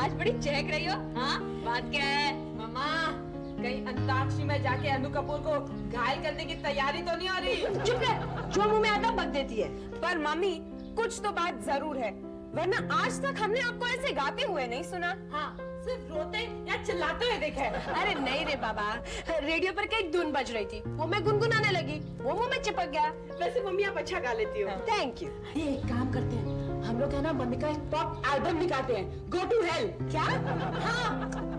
आज बड़ी चहक रही हो। हाँ, बात क्या है? मम्मा, कहीं अंताक्षरी में जाके अनु कपूर को घायल करने की तैयारी तो नहीं हो रही? चुप रह, जो मुंह में आता बक देती है। पर मम्मी, कुछ तो बात जरूर है, वरना आज तक हमने आपको ऐसे गाते हुए नहीं सुना। हाँ, सिर्फ रोते या चिल्लाते हुए देखा है। अरे नहीं रे बाबा, रेडियो पर कई धुन बज रही थी, वो मैं गुनगुनाने लगी, वो मुंह में चिपक गया। वैसे मम्मी आप अच्छा गा लेती हो। Thank you. ये एक काम करते हैं, हम लोग है ना मम्मी का एक पॉप एल्बम निकालते हैं, गो टू हेल। क्या? हाँ,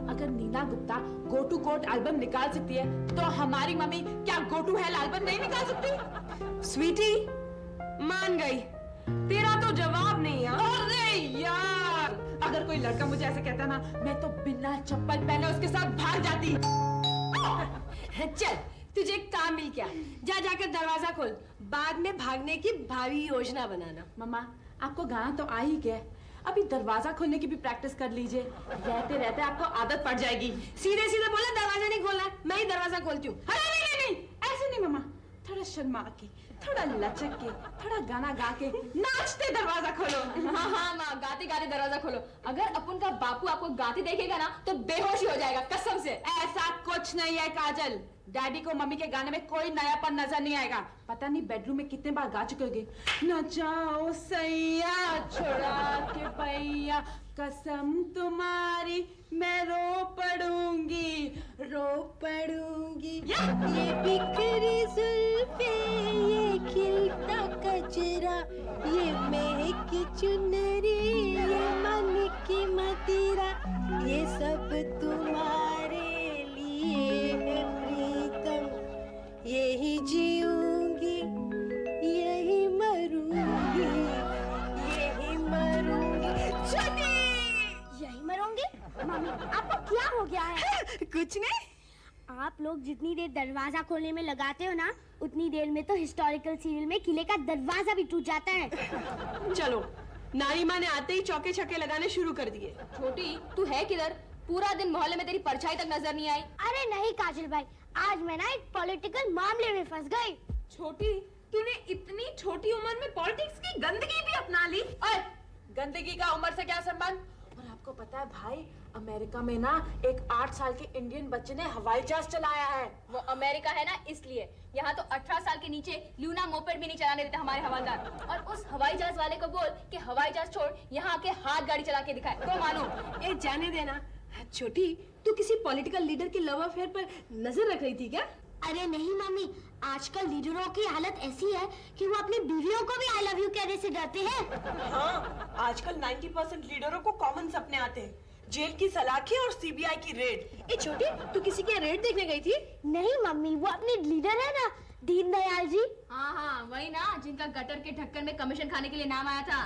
अगर नीना गुप्ता गो टू कोट एल्बम निकाल सकती है, तो हमारी मम्मी क्या गो टू हेल एल्बम नहीं निकाल सकती? स्वीटी, मान गई, तेरा तो जवाब नहीं है। अरे यार, अगर कोई लड़का मुझे ऐसे कहता ना, मैं तो बिना चप्पल पहने उसके साथ भाग जाती। चल, तुझे एक काम मिल गया, जा जाकर दरवाजा खोल, बाद में भागने की भावी योजना बनाना। मम्मा, आपको गाना तो आ ही गया, अभी दरवाजा खोलने की भी प्रैक्टिस कर लीजिए, रहते रहते आपको आदत पड़ जाएगी। सीधे सीधे बोला, दरवाजा नहीं खोलना, मैं ही दरवाजा खोलती हूँ। अरे नहीं नहीं नहीं, ऐसे नहीं मम्मा, थोड़ा शर्मा के, थोड़ा लचक के, थोड़ा गाना गा के, नाचते दरवाजा खोलो। हाँ हाँ माँ, गाते गाते दरवाजा खोलो। अगर अपन का बापू आपको गाते देखेगा ना तो बेहोश ही हो जाएगा, कसम से। ऐसा कुछ नहीं है काजल, डैडी को मम्मी के गाने में कोई नयापन नजर नहीं आएगा। पता नहीं बेडरूम में कितने बार गा चुके होंगे, न जाओ सैया छोड़ा के पैया, कसम तुम्हारी मैं रो पड़ूंगी, रो पड़ूंगी। ये बिखरी जुल्फे, ये खिलता कचरा, ये महकी चुनरी, ये मन की मदिरा, ये सब तुम्हारे लिए है प्रीतम, यही जीऊंगी, यही मरूंगी, यही मरूंगी। छोटी, यही मरोगे? मम्मी, आपको क्या हो गया है? कुछ नहीं। आप लोग जितनी देर दरवाजा खोलने में लगाते हो ना, उतनी देर में तो हिस्टोरिकल सीरियल में किले का दरवाजा भी टूट जाता है। चलो, नारिमा ने आते ही चौके छक्के लगाने शुरू कर दिए। छोटी, तू है किधर? पूरा दिन मोहल्ले में तेरी परछाई तक नजर नहीं आई। अरे नहीं काजल भाई, आज मैं ना एक पॉलिटिकल मामले में फंस गई। छोटी, तूने इतनी छोटी उम्र में पॉलिटिक्स की गंदगी भी अपना ली। और गंदगी का उम्र से क्या संबंध? और आपको पता है भाई, अमेरिका में ना एक 8 साल के इंडियन बच्चे ने हवाई जहाज चलाया है। वो अमेरिका है ना, इसलिए। यहाँ तो 18 साल के नीचे ल्यूना मोपेड भी नहीं चलाने देते हमारे हवालदार। और उस हवाई जहाज वाले को बोल कि हवाई जहाज छोड़, यहाँ आके हाथ गाड़ी चला के दिखाए तो मानो। ए जाने देना। छोटी, तू किसी पॉलिटिकल लीडर के लव अफेयर पर नजर रख रही थी क्या? अरे नहीं मम्मी, आजकल लीडरों की हालत ऐसी है कि वो अपनी बीवियों को भी आई लव यू कहने से डरते हैं। हाँ, आजकल 90% लीडरों को कॉमन सपने आते हैं, जेल की सलाखें और सीबीआई की रेड। ए छोटी, तू किसी के रेड देखने गई थी? नहीं मम्मी, वो अपने लीडर है ना, दीनदयाल जी। हाँ हाँ, वही ना, जिनका गटर के ढक्कन में कमीशन खाने के लिए नाम आया था।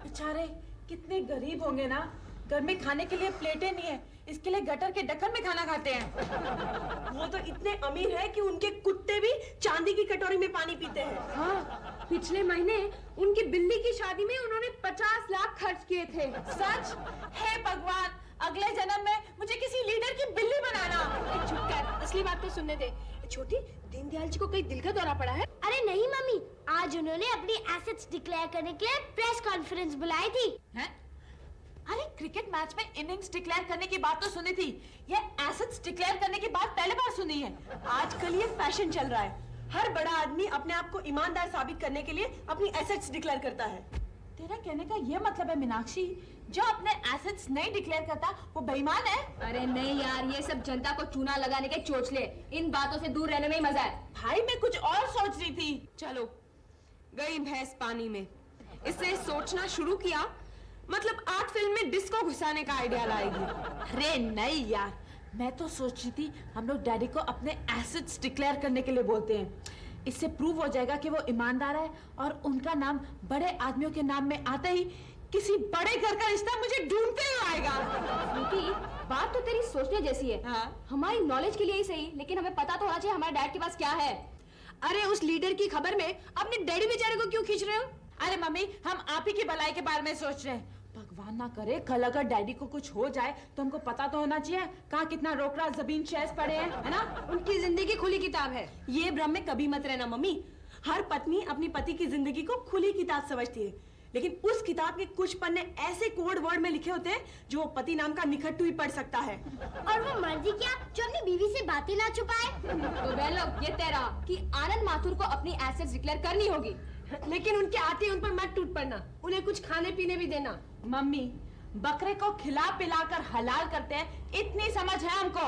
बेचारे कितने गरीब होंगे ना, घर में खाने के लिए प्लेटें नहीं है, इसके लिए गटर के ढक्कन में खाना खाते हैं। वो तो इतने अमीर है कि उनके कुत्ते भी चांदी की कटोरी में पानी पीते हैं। हाँ, पिछले महीने उनकी बिल्ली की शादी में उन्होंने 50 लाख खर्च किए थे। सच? हे भगवान, अगले जन्म में मुझे किसी लीडर की बिल्ली बनाना। चुप कर, असली बात तो सुनने दे। छोटी, दीनदयाल जी को कहीं दिल का दौरा पड़ा है? अरे नहीं मम्मी, आज उन्होंने अपनी एसेट्स डिक्लेयर करने के लिए प्रेस कॉन्फ्रेंस बुलाई थी। हैं? अरे क्रिकेट मैच में इनिंग्स डिक्लेयर करने की बात तो सुनी थी, ये एसेट्स डिक्लेयर करने की बात पहले बार सुनी है। आजकल ये फैशन चल रहा है, हर बड़ा आदमी अपने आप को ईमानदार साबित करने के लिए अपनी एसेट्स डिक्लेयर करता है। तेरा कहने का ये मतलब है मीनाक्षी, जो अपने एसेट्स नहीं डिक्लेयर करता वो बेईमान है? अरे नहीं यार, ये सब जनता को चूना लगाने के चोचले, इन बातों से दूर रहने में ही मजा है। भाई मैं कुछ और सोच रही थी। चलो, गई भैंस पानी में। इससे सोचना शुरू किया, मतलब आर्ट फिल्म में डिस्को घुसाने का आइडिया लाएगी। अरे नहीं यार, मैं तो सोच रही थी हम लोग डैडी को अपने एसेट्स डिक्लेयर करने के लिए बोलते हैं, इससे प्रूव हो जाएगा कि वो ईमानदार है और उनका नाम बड़े आदमियों के नाम में आते ही किसी बड़े घर का रिश्ता मुझे ढूंढते हुए आएगा। स्वीटी, बात तो तेरी सोचने जैसी है। हाँ? हमारी नॉलेज के लिए ही सही, लेकिन हमें पता तो होना चाहिए हमारे डैड के पास क्या है। अरे उस लीडर की खबर में अपने डैडी बेचारे को क्यों खींच रहे हो? अरे मम्मी, हम आप ही की भलाई के बारे में सोच रहे हैं। भगवान ना करे कल अगर डैडी को कुछ हो जाए तो हमको पता तो होना चाहिए कहाँ कितना रोकड़ा जमीन शेयर्स पड़े हैं, है ना? उनकी जिंदगी खुली किताब है। ये भ्रम में कभी मत रहना मम्मी, हर पत्नी अपनी पति की जिंदगी को खुली किताब समझती है। लेकिन उस किताब के कुछ पन्ने ऐसे कोड वर्ड में लिखे होते हैं जो वो पति नाम का निखट्टू ही पढ़ सकता है। और वो मर्जी क्या जो अपनी बीवी से बातें ना छुपाए। तो बहन लोग ये तेरा कि आनंद माथुर को अपनी एसेट्स डिक्लेयर करनी होगी। लेकिन उनके आते ही उन पर मत टूट पड़ना, उन्हें कुछ खाने पीने भी देना। मम्मी, बकरे को खिला पिलाकर हलाल करते हैं, इतनी समझ है हमको।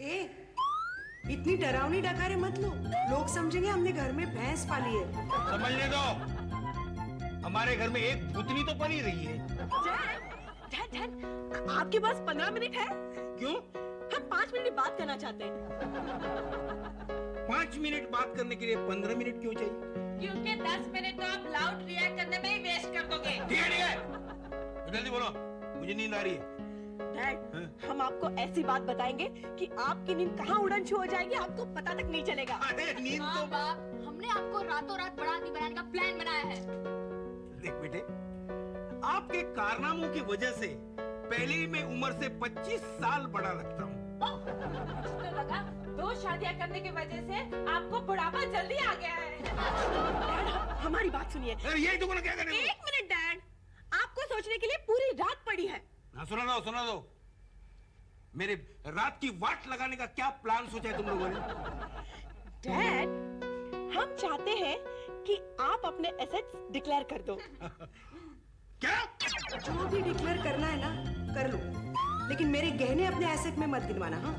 ए, इतनी डरावनी डकारे मत लो, लोग समझेंगे हमने घर में भैंस पाली है। समझने दो, हमारे घर में एक भूतनी तो पली रही है। डैड, डैड, आपके पास 15 मिनट है? क्यों? हम 5 मिनट बात करना चाहते हैं। 5 मिनट बात करने के लिए 15 मिनट क्यों चाहिए? क्योंकि 10 मिनट तो आप लाउड रिएक्ट करने में ही वेस्ट कर दोगे। ठीक है, ठीक है, तो जल्दी बोलो, मुझे नींद आ रही है। डैड, हम आपको ऐसी बात बताएंगे कि आपकी नींद कहाँ उड़न छू हो जाएगी, आपको पता तक नहीं चलेगा। अरे नींद हाँ तो बाप, हमने आपको रातों रात बड़ा आदमी बनाने का प्लान बनाया है। देख बेटे, आपके कारनामों की वजह से पहले ही मैं उम्र से 25 साल बड़ा लगता हूँ। तो लगा 2 शादियां करने की वजह से आपको बुढ़ापा जल्दी आ गया है। डैड, हमारी बात सुनिए। अरे यही तो क्या करें? 1 मिनट डैड, आपको सोचने के लिए पूरी रात पड़ी है। हाँ, सुना दो। मेरे रात की वाट लगाने का क्या प्लान सोचा है तुम लोगों ने? डैड, हम चाहते हैं कि आप अपने एसेट्स डिक्लेयर कर दो। क्या? जो भी डिक्लेयर करना है ना, कर लो, लेकिन मेरे गहने अपने एसेट में मत गिनवाना। हाँ,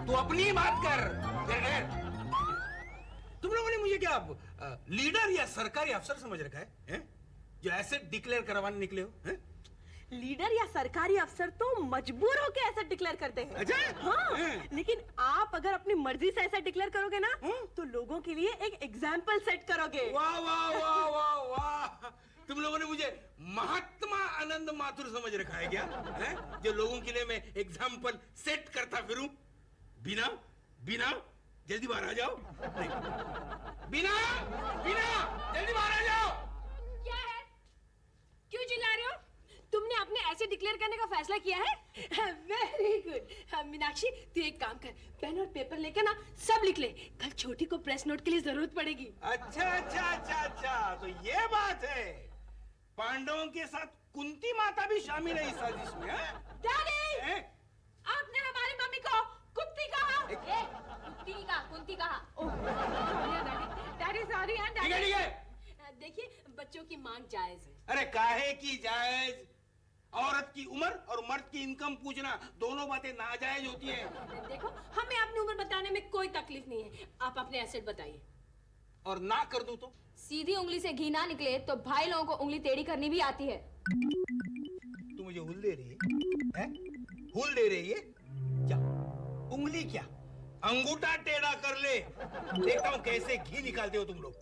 तू अपनी बात कर। तुम लोगों ने मुझे क्या लीडर या सरकारी अफसर समझ रखा है, हैं? जो एसेट डिक्लेयर करवाने निकले हो, हैं? लीडर या सरकारी अफसर तो मजबूर होकर एसेट डिक्लेयर करते हैं। अच्छा? हाँ, हैं? लेकिन आप अगर अपनी मर्जी से एसेट डिक्लेयर करोगे ना, तो लोगों के लिए एक एग्जाम्पल सेट करोगे। वाह वाह वाह वाह वाह, तुम लोगों ने मुझे महात्मा आनंद माथुर समझ रखा है क्या, हैं? जो लोगों के लिए मैं एग्जाम्पल सेट करता फिरूं। बिना जल्दी बाहर आ जाओ। नहीं, बिना जल्दी बाहर आ जाओ। क्या है? क्यों चिल्ला रहे हो? तुमने अपने ऐसे डिक्लेयर करने का फैसला किया है? Very good. मीनाक्षी, तू एक काम कर, पेन और पेपर लेकर ना सब लिख ले, कल छोटी को प्रेस नोट के लिए जरूरत पड़ेगी। अच्छा, तो ये बात है। पांडवों के साथ कुंती माता भी शामिल है इस साजिश में, हैं? डैडी, हैं? आपने हमारी मम्मी को कुत्ती कहा। कुंती कहा। Daddy sorry. ठीक है। देखिए, बच्चों की मांग जायज है। अरे काहे की जायज? औरत की उम्र और मर्द की इनकम पूछना, दोनों बातें नाजायज होती है। देखो, हमें अपनी उम्र बताने में कोई तकलीफ नहीं है, आप अपने एसेट बताइए। और ना कर दूं तो? सीधी उंगली से घी ना निकले तो भाई लोगों को उंगली टेढ़ी करनी भी आती है। तू मुझे हुल दे रही है, हैं? हुल दे रही है? क्या उंगली, क्या अंगूठा टेढ़ा कर ले, देखता हूँ कैसे घी निकालते हो तुम लोग।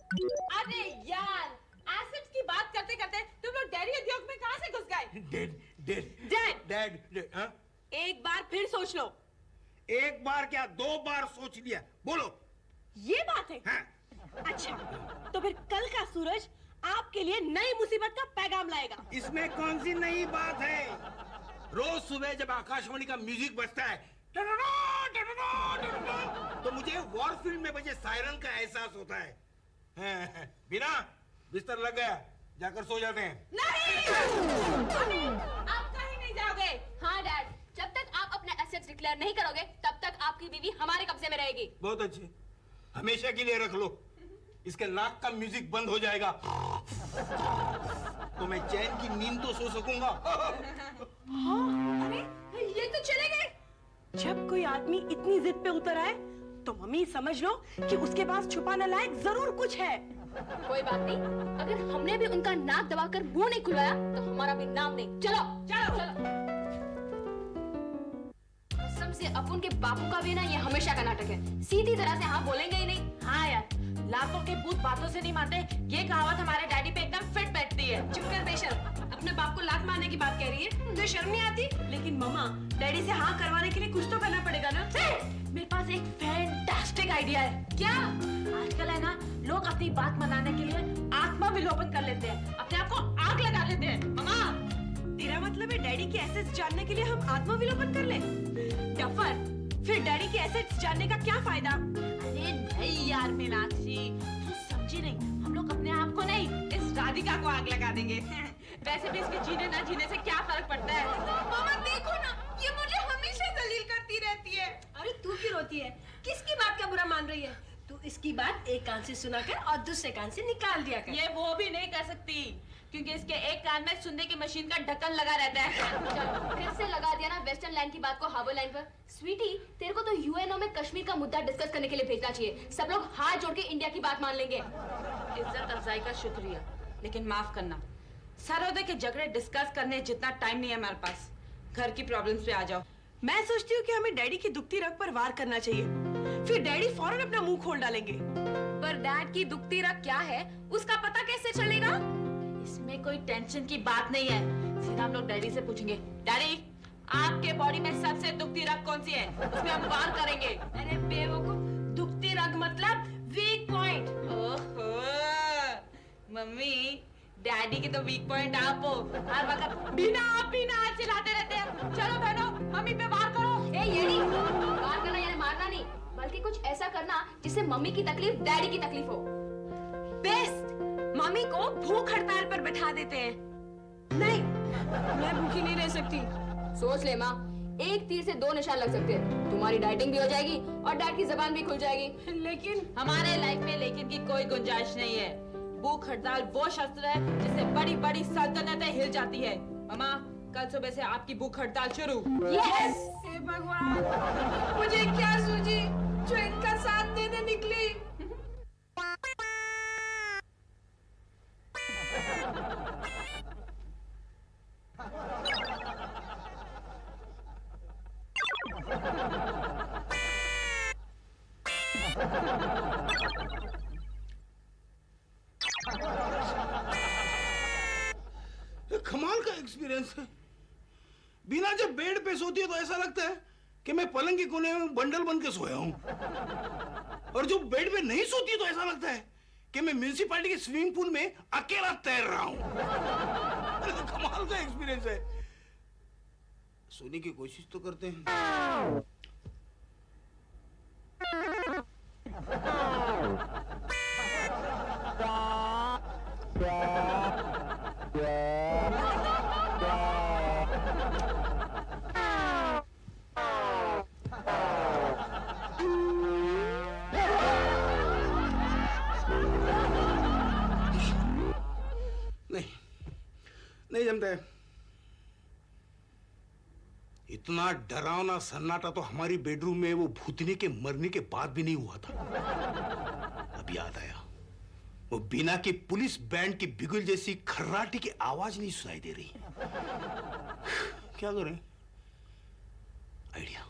अरे यार, एसेट्स की बात करते करते तुम लोग डेयरी उद्योग में कहां से घुस गए? डैड, हाँ? एक बार फिर सोच लो। एक बार क्या, 2 बार सोच लिया। बोलो। ये बात है। हाँ? अच्छा, तो फिर कल का सूरज आपके लिए नई मुसीबत का पैगाम लाएगा। इसमें कौन सी नई बात है? रोज सुबह जब आकाशवाणी का म्यूजिक बजता है, तो मुझे वॉर फिल्म में बजे सायरन का एहसास होता है। बिना बिस्तर लग गया, जाकर सो जाते हैं। नहीं, आप कहीं नहीं जाओगे। हाँ डैड, जब तक आप अपने एसेट्स डिक्लेयर नहीं करोगे तब तक आपकी बीवी हमारे कब्जे में रहेगी। बहुत अच्छे, हमेशा के लिए रख लो। इसके नाक का म्यूजिक बंद हो जाएगा तो मैं चैन की नींद तो सो सकूंगा। अरे, ये तो चले गए। जब कोई आदमी इतनी जिद पे उतर आए, तो मम्मी समझ लो कि उसके पास छुपाने लायक जरूर कुछ है। कोई बात नहीं, अगर हमने भी उनका नाक दबाकर मुंह नहीं खुलवाया तो हमारा भी नाम नहीं। चलो। कसम से अपन के बापू का भी ना ये हमेशा का नाटक है, सीधी तरह से हाँ बोलेंगे ही नहीं। हाँ यार, लाखों के भूत बातों से नहीं मानते, ये कहावत हमारे डैडी पे एकदम फिट बैठती है। चुप कर बेशर्म, अपने बाप को लात मारने की बात कह रही है, मुझे शर्म नहीं आती? लेकिन मम्मा, डैडी से हाँ करवाने के लिए कुछ तो करना पड़ेगा ना। मेरे पास एक फैंटास्टिक आइडिया है। क्या? आजकल है ना, लोग अपनी बात मनाने के लिए आत्मा विलोपन कर लेते हैं, अपने आप को आग लगा लेते हैं। मम्मा, तेरा तेरा मतलब है डैडी की एसेट्स जानने के लिए हम आत्मविलोपन कर ले? डफर, फिर डैडी की एसेट्स जानने का क्या फायदा? अरे नहीं यार मीनाक्षी, तू समझी नहीं, हम लोग अपने आप को नहीं, इस राधिका को आग लगा देंगे। वैसे भी इसके जीने ना जीने से क्या फर्क पड़ता है? मामा देखो ना, ये मुझे हमेशा जलील करती रहती है। अरे तू क्यों रोती है? किसकी बात का बुरा मान रही है? तू इसकी बात एक कान से सुनाकर और दूसरे कान से निकाल दिया कर। ये वो भी नहीं कर सकती, क्योंकि इसके एक कान में सुनने की मशीन का ढक्कन लगा रहता है। चलो फिर से लगा दिया ना वेस्टर्न लाइन की बात को हार्बर लाइन पर। स्वीटी, तेरे को तो यूएनओ में कश्मीर का मुद्दा डिस्कस करने के लिए भेजना चाहिए। सब लोग हाथ जोड़ के इंडिया की बात मान लेंगे। इज्जत अफजाई का शुक्रिया, लेकिन माफ करना, सरोदे के झगड़े डिस्कस करने जितना टाइम नहीं है हमारे पास। घर की प्रॉब्लम्स पे आ जाओ। मैं सोचती हूँ कि हमें डैडी की दुखती रग पर वार करना चाहिए, फिर डैडी फौरन अपना मुंह खोल डालेंगे। पर डैड की दुखती रग क्या है, उसका पता कैसे चलेगा? इसमें कोई टेंशन की बात नहीं है, सीधा हम लोग डैडी से पूछेंगे। डैडी, आपके बॉडी में सबसे दुखती रग कौन सी है? उसमें हम वार करेंगे। अरे बेवकूफ, दुखती रग मतलब वीक पॉइंट। ओहो, मम्मी, डैडी की तो वीक पॉइंट आप हो। हर वक्त बिना चिल्लाते रहते हैं। चलो बहनों, मम्मी पे वार करो। ए येड़ी, वार करना यानी मारना नहीं, बल्कि कुछ ऐसा करना जिससे मम्मी की तकलीफ डैडी की तकलीफ हो। बेस्ट, मम्मी को भूख हड़ताल पर बैठा देते हैं। नहीं, मैं भूखी नहीं रह सकती। सोच ले माँ, एक तीर से दो निशान लग सकते हैं। तुम्हारी डाइटिंग भी हो जाएगी और डैड की जबान भी खुल जाएगी। लेकिन हमारे लाइफ में लेकिन की कोई गुंजाइश नहीं है। भूख हड़ताल वो शस्त्र है जिससे बड़ी बड़ी सल्तनतें हिल जाती है। मामा, कल सुबह से आपकी भूख हड़ताल शुरू। यस! हे भगवान, मुझे क्या सूझी जो इनका साथ देने निकली। कमाल का एक्सपीरियंस है। बिना जब बेड पे सोती है तो ऐसा लगता है कि मैं पलंग के कोने में बंडल बन के सोया हूं, और जो बेड पे नहीं सोती है तो ऐसा लगता है कि मैं म्यूनिसिपैलिटी के स्विमिंग पूल में अकेला तैर रहा हूं। कमाल का एक्सपीरियंस है। सोने की कोशिश तो करते हैं। नहीं जमता है। इतना डरावना सन्नाटा तो हमारी बेडरूम में वो भूतनी के मरने के बाद भी नहीं हुआ था। अब याद आया, वो बीना की पुलिस बैंड की बिगुल जैसी खर्राटी की आवाज नहीं सुनाई दे रही। क्या करें? आइडिया।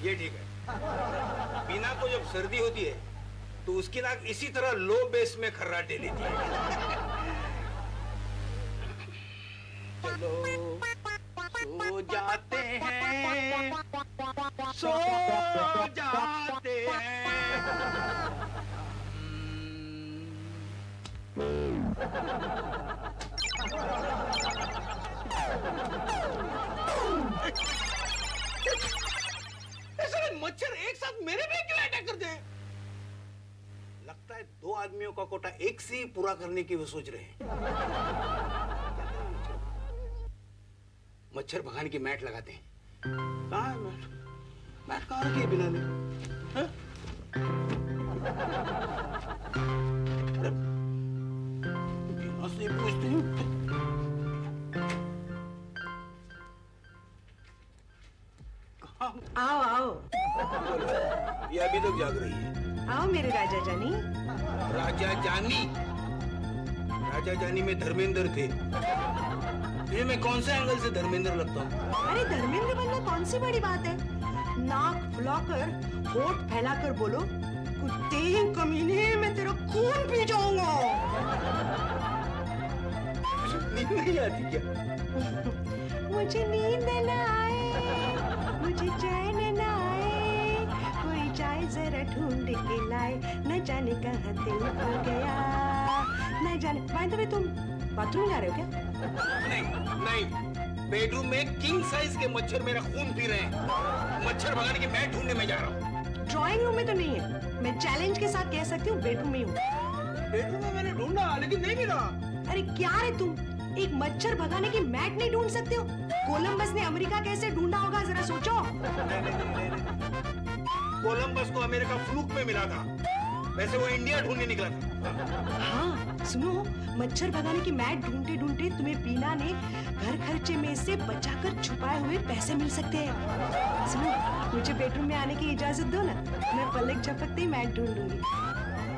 ये ठीक है। बीना को जब सर्दी होती है तो उसकी नाक इसी तरह लो बेस में खर्राटे लेती है। चलो सो जाते हैं, सो जाते हैं। मच्छर एक साथ मेरे पे क्यों अटैक करते हैं? लगता है दो आदमियों का कोटा एक से ही पूरा करने की वो सोच रहे हैं। मच्छर भगाने की मैट लगाते हैं। कहाँ है मैट? मैट कहाँ रखी है बिना ने? अरे बिना से पूछते हैं। आओ आओ ये अभी तक जाग रही है। आओ मेरे राजा जानी। राजा जानी? राजा जानी में धर्मेंद्र थे। ये मैं कौन से एंगल से धर्मेंद्र लगता हूँ? अरे धर्मेंद्र बनना कौन सी बड़ी बात है? नाक फुलाकर होठ फैलाकर बोलो, कुत्ते कमीने, मैं तेरा खून पी जाऊंगा। नींद नहीं आती क्या? मुझे नींद न आए, मुझे चैन न आए, कोई लाए जरा ढूंढ के लाए, न जाने कहाँ दिल खो गया, न जाने। बाय द वे, तुम बाथरूम जा रहे हो क्या? नहीं नहीं, बेडरूम में किंग साइज के मच्छर मेरा खून पी रहे हैं। मच्छर भगाने की मैट ढूंढने में जा रहा हूँ। ड्राइंग रूम में तो नहीं है, मैं चैलेंज के साथ कह सकती हूँ बेडरूम में ही हूँ। बेडरूम में मैंने ढूंढा लेकिन नहीं मिला। अरे क्या रे तुम, एक मच्छर भगाने की मैट नहीं ढूंढ सकते हो? कोलंबस ने अमेरिका कैसे ढूंढा होगा, जरा सोचो। कोलंबस को अमेरिका फ्लूक में मिला था, वैसे वो इंडिया ढूंढने निकला था। हाँ सुनो, मच्छर भगाने की मैट ढूंढते ढूंढते तुम्हें बीना ने घर खर्चे में से बचाकर छुपाए हुए पैसे मिल सकते हैं। सुनो, मुझे बेडरूम में आने की इजाजत दो ना, मैं पलक झपकते ही मैट ढूंढ लूंगी।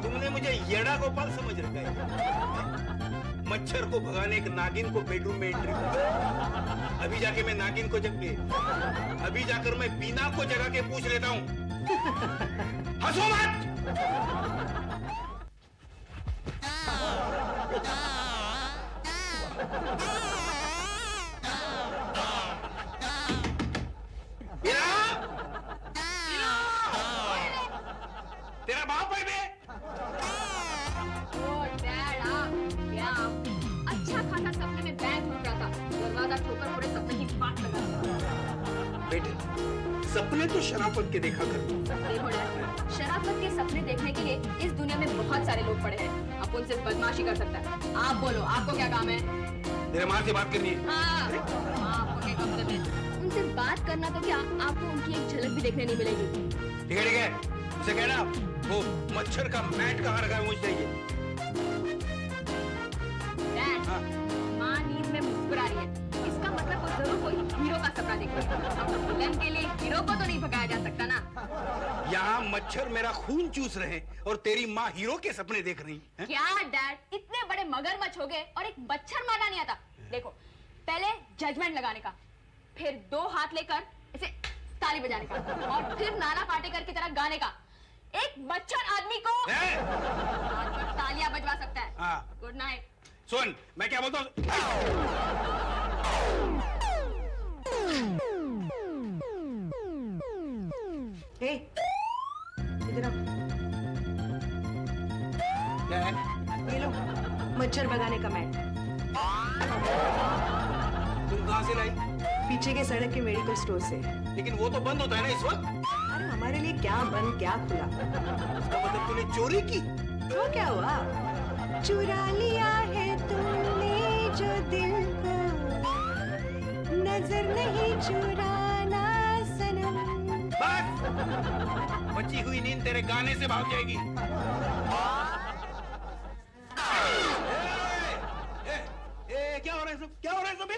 तुमने मुझे येड़ा गोपाल समझ रखा है। मच्छर को भगाने एक नागिन को बेडरूम में एंट्री कर। अभी जाके मैं नागिन को अभी जाकर मैं बीना को जगा के पूछ लेता हूँ। हंसो मत। बीना! बीना! तेरा बाप है बे? अच्छा खासा सपने में बैंक लूट रहा था, दरवाजा ठोकर पूरे सपने की बात लगा। बेटे, सपने तो शराफत के देखा कर। देखो डैड, शराफत के सपने देखने के लिए इस दुनिया में बहुत सारे लोग पड़े हैं। अपन सिर्फ बदमाशी कर सकता है। आप बोलो, आपको क्या काम है? तेरे माँ से बात करनी है। हाँ, आपको क्या काम है? उनसे बात करना तो क्या, आपको उनकी एक झलक भी देखने नहीं मिलेगी। ठीक है, उसे कहना वो मच्छर का मैट कहाँ रखा है मुझे चाहिए। डैड, माँ नींद में मुस्कुरा रही है, इसका मतलब वो जरूर कोई हीरो का सपना देख रही है। अब विलन के लिए हीरो को तो नहीं भगाया जा सकता ना। यहाँ मच्छर मेरा खून चूस रहे हैं और तेरी माँ हीरो के सपने देख रही है। क्या डैड, इतने बड़े मगरमच्छ हो गए और एक मच्छर मारना नहीं आता? देखो, पहले जजमेंट लगाने का, फिर 2 हाथ लेकर इसे ताली बजाने का, और फिर नाना पाटेकर की तरह गाने का। एक मच्छर आदमी को हाथ पर तालियां बजवा सकता है। हाँ। Good night. सुन, मैं क्या बोलता हूँ। इधर आओ। क्या है? ये लो, मच्छर भगाने का मैट। तुम कहाँ से लाई? पीछे के सड़क के मेडिकल स्टोर से। लेकिन वो तो बंद होता है ना इस वक्त। अरे हमारे लिए क्या बंद क्या खुला। इसका मतलब तूने चोरी की? तो क्या हुआ? चुरा लिया है तुमने जो दिल को, नजर नहीं चुराना सनम। बस, बची हुई नींद तेरे गाने से भाग जाएगी। क्या हो रहा है सब? क्या हो रहा है सब?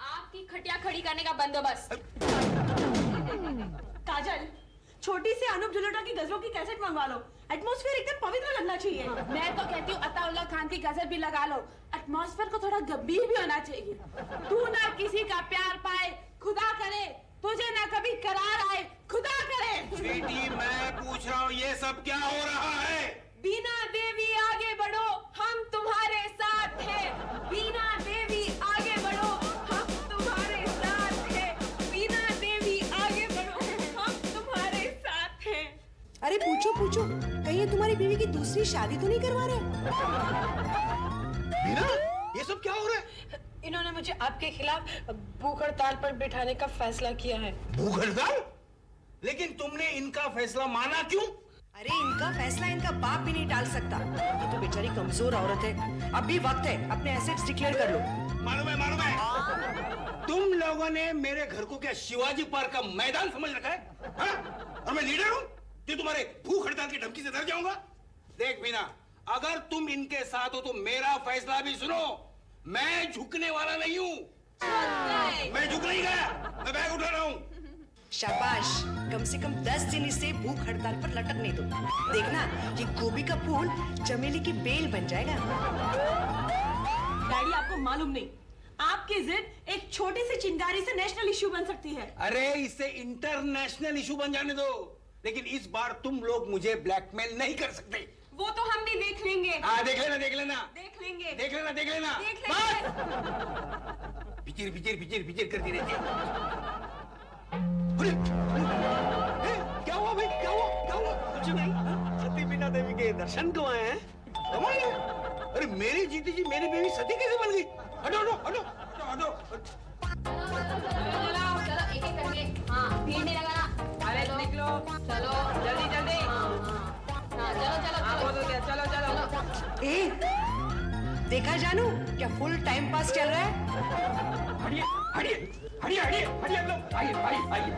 आपकी खटिया खड़ी करने का बंदोबस्त। काजल, छोटी सी अनूप जलोटा की गजलों की कैसेट मंगवा लो। एटमॉस्फेयर एकदम पवित्र लगना चाहिए। मैं तो कहती हूँ अताउल्लाह खान की गजल भी लगा लो। एटमॉस्फेयर को थोड़ा गंभीर भी होना चाहिए। तू ना किसी का प्यार पाए, खुदा करे तुझे ना कभी करार आए, खुदा करे। बेटी, मैं पूछ रहा हूँ ये सब क्या हो रहा है? बीना देवी आगे बढ़ो, हम तुम्हारे साथ हैं। बीना देवी आगे बढ़ो, हम तुम्हारे साथ हैं। बीना देवी आगे बढ़ो, हम तुम्हारे साथ हैं। अरे पूछो पूछो, कहीं ये तुम्हारी बीवी की दूसरी शादी तो नहीं करवा रहे? बीना, ये सब क्या हो रहा है? इन्होंने मुझे आपके खिलाफ भूख हड़ताल पर बिठाने का फैसला किया है। भूख हड़ताल? लेकिन तुमने इनका फैसला माना क्यों? अरे इनका फैसला इनका बाप भी नहीं टाल सकता। ये तो बेचारी कमजोर औरत है। अब भी वक्त है, अपने एसेट्स डिक्लेयर कर लो। मालूम है। तुम लोगों ने मेरे घर को क्या शिवाजी पार्क का मैदान समझ रखा है? हाँ? और मैं लीडर हूँ जो तुम्हारे भूख हड़ताल की धमकी से डर जाऊंगा? देख बीना, अगर तुम इनके साथ हो तो मेरा फैसला भी सुनो। मैं झुकने वाला नहीं हूँ। मैं झुक नहीं गया, मैं बैग उठा रहा हूँ। शाबाश, कम से कम 10 दिन इसे भूख हड़ताल पर लटकने दो। देखना, ये गोभी का फूल चमेली की बेल बन जाएगा। डैडी, आपको मालूम नहीं, आपकी जिद एक छोटी सी चिंगारी से नेशनल इश्यू बन सकती है। अरे इसे इंटरनेशनल इशू बन जाने दो, लेकिन इस बार तुम लोग मुझे ब्लैकमेल नहीं कर सकते। वो तो हम भी देख लेंगे। हाँ, देख लेना देख लेना देख लेंगे। देख लेना देख लेना। देख लेंगे। पिचिर पिचिर पिचिर पिचिर करती रहती है। अरे, क्या हुआ भाई? क्या हुआ? क्या हुआ? कुछ दर्शन को आए हैं। कमाल है। अरे मेरी जीती जी मेरी बेबी सती कैसे बन गई? हटो हटो हटो हटो हटो। चलो एक एक करके। हाँ भीड़ नहीं लगाना। अरे निकलो, चलो जल्दी जल्दी। हाँ चलो चलो हाँ, चलो बोलो क्या, चलो चलो। ए, देखा जानू क्या फुल टाइम पास चल रहा है? हटिए हटिए हटिए हटिए हटिए आप लोग, आइए आइए आइए,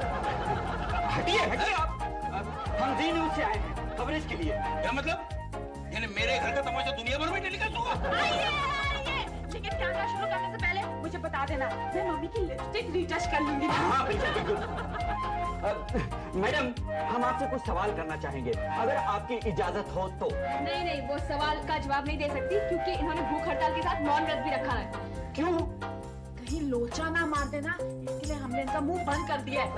हटिए हटिए आप। हम जी न्यूज से आए हैं कवरेज के लिए। क्या मतलब? यानी मेरे घर का तमाशा दुनिया भर में टेलीकास्ट होगा? लेकिन कैमरा शुरू करने से पहले मुझे बता देना, मैं मम्मी की लिपस्टिक रीटच कर लूंगी। हाँ बिल्कुल बिल्कुल। मैडम हम आपसे कुछ सवाल करना चाहेंगे, अगर आपकी इजाजत हो तो। नहीं नहीं वो सवाल का जवाब नहीं दे सकती क्योंकि इन्होंने भूख हड़ताल के साथ मौन व्रत भी रखा है। क्यों? कहीं लोचा ना मार देना, इसलिए हमने इनका मुंह बंद कर दिया है।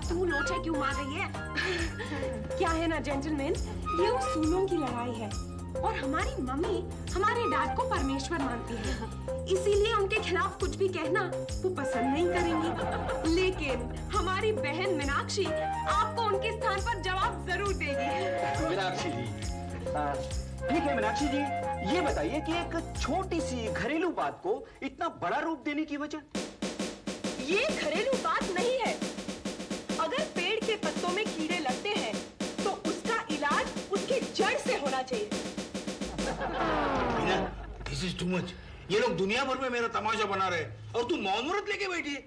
तू लोचा क्यों मार रही है? क्या है ना जेंटलमैन, ये उस सूलों की लड़ाई है और हमारी मम्मी हमारे डैड को परमेश्वर मानती है, इसीलिए उनके खिलाफ कुछ भी कहना वो पसंद नहीं करेंगी। लेकिन हमारी बहन मीनाक्षी आपको उनके स्थान पर जवाब जरूर देगी। मीनाक्षी जी, ठीक है मीनाक्षी जी, ये बताइए कि एक छोटी सी घरेलू बात को इतना बड़ा रूप देने की वजह? ये घरेलू बात नहीं है। अगर पेड़ के पत्तों में कीड़े लगते हैं तो उसका इलाज उसकी जड़ से होना चाहिए। This is too much. ये लोग दुनिया भर में मेरा तमाशा बना रहे हैं और तू मौन व्रत लेके बैठी है।